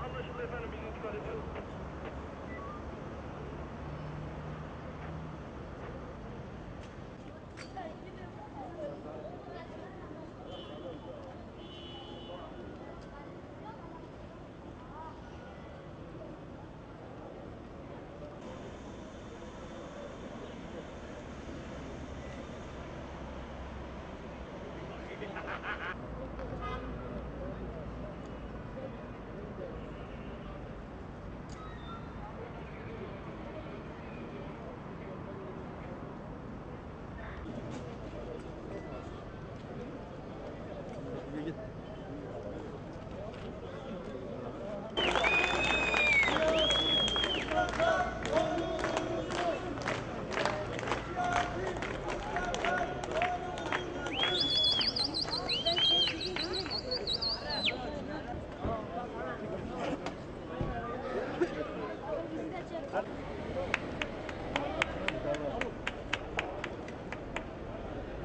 Anlaşıldı efendim, biz intikal ediyoruz.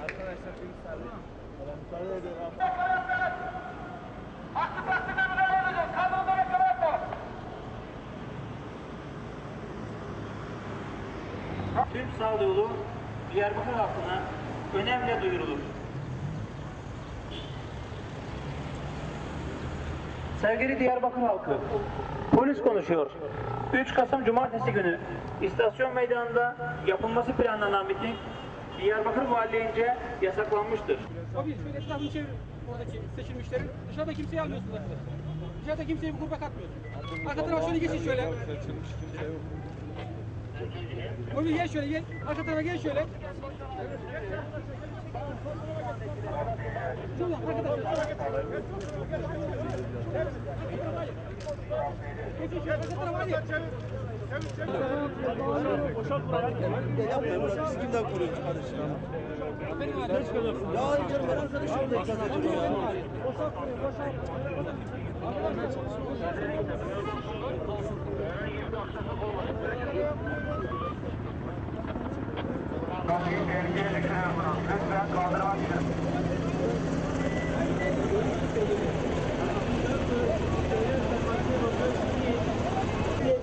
Arkadaşlar bir müsaade edin. Aklı takdirde müdahale edeceğiz. Kadrodan arkadaşlar. Türk Sağ Yolu Diyarbakır halkına önemli duyurulur. Sevgili Diyarbakır halkı, polis konuşuyor. 3 Kasım Cumartesi günü istasyon meydanında yapılması planlanan miting Diyarbakır Valiliğince yasaklanmıştır. Abi şöyle etrafını çevir oradaki seçilmişlerin. Dışarıda kimseyi almıyorsunuz arkadaşlar. Dışarıda kimseyi bu gruba katmıyorsunuz. Arka tarafa şöyle geçin şöyle. Mobil gel şöyle gel. Arka tarafa gel şöyle. Şuradan arka tarafa. Geçin şöyle arka tarafa hadi. Yapmayın burası. Biz kimden koruyoruz kardeşim? Benim hala. Ya canım ben sana şurada ikaz Lütfen kaldırmak için.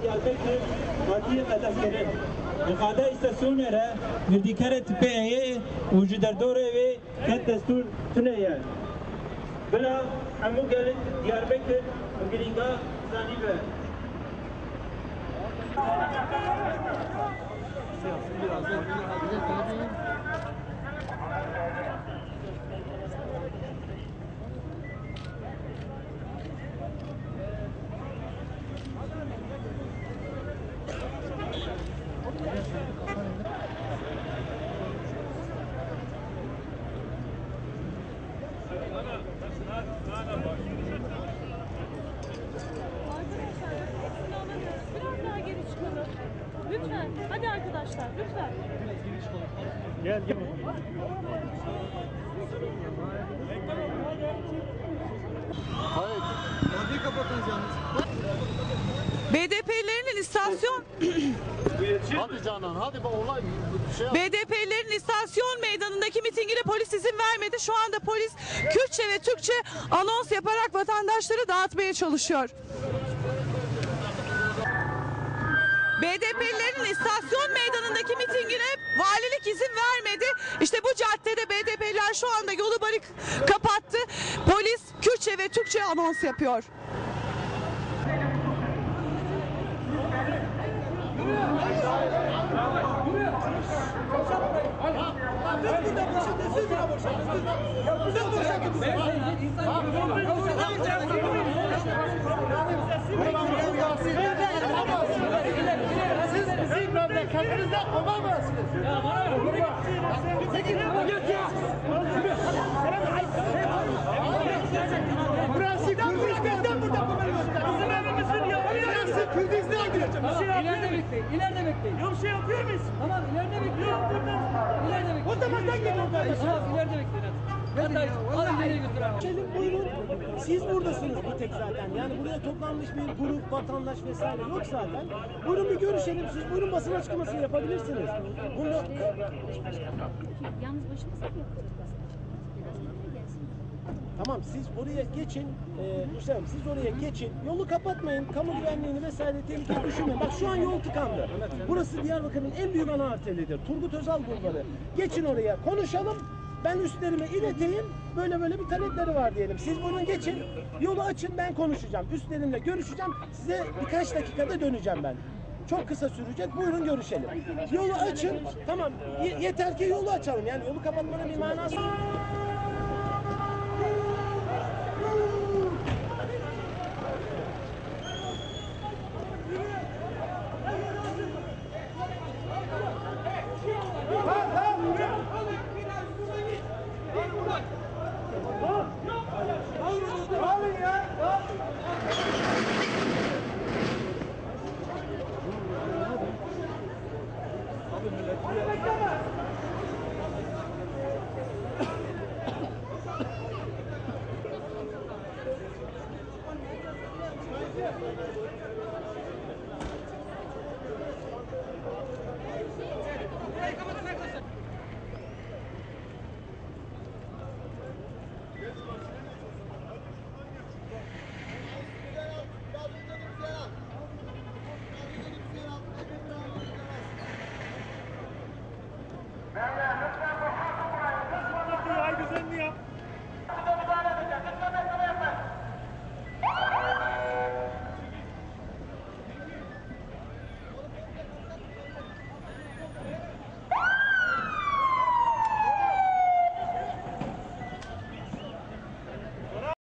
Diyarbakır Fatih Madaskere Mukada istasyonere Mirdikare Tipeye Uciderdore ve Ket Destur Tüneye Bela Amu Gelin Diyarbakır Giringa Zanibe Lütfen. Hadi arkadaşlar lütfen. Gel gel. Hayır. Radyoyu kapatınız yalnız. BDP'lilerin istasyon Hadi Canan hadi bak olay BDP'lilerin istasyon meydanındaki mitingine polis izin vermedi. Şu anda polis Kürtçe ve Türkçe anons yaparak vatandaşları dağıtmaya çalışıyor. BDP'lilerin istasyon meydanındaki mitingine valilik izin vermedi. İşte bu caddede BDP'liler şu anda yolu kapattı. Polis Kürtçe ve Türkçe anons yapıyor. Sizin memleketinizde olamazsınız. Burası Kürdistan burada. Bizim evimizin yanı. Burası Kürdistan. bekleyin. İleride bekleyin. Yok şey yapıyor muyuz? Tamam ileride bekleyin. İleride bekleyin. O zaman sen git oradan. Tamam ileride bekleyin. Hatta al ileriye götür abi. Geçelim buyurun. Siz buradasınız bir tek zaten. Yani buraya toplanmış bir grup, vatandaş vesaire yok zaten. Buyurun bir görüşelim. Siz buyurun basın açıklaması yapabilirsiniz. Bunu Yalnız başımıza mı yapacağız basın açıklaması? Biraz ileri gelsin. tamam siz oraya geçin. Hüseyin siz oraya geçin. Yolu kapatmayın. Kamu güvenliğini vesaire tehlikeli düşünmeyin. Bak şu an yol tıkandı. Burası Diyarbakır'ın en büyük ana arteridir. Turgut Özal Bulvarı. Geçin oraya. Konuşalım. Ben üstlerime ileteyim. Böyle böyle bir talepleri var diyelim. Siz bunun geçin. Yolu açın ben konuşacağım. Üstlerimle görüşeceğim. Size birkaç dakikada döneceğim ben. Çok kısa sürecek. Buyurun görüşelim. Yolu açın. Tamam. Yeter ki yolu açalım. Yani yolu kapatmanın bir manası yok.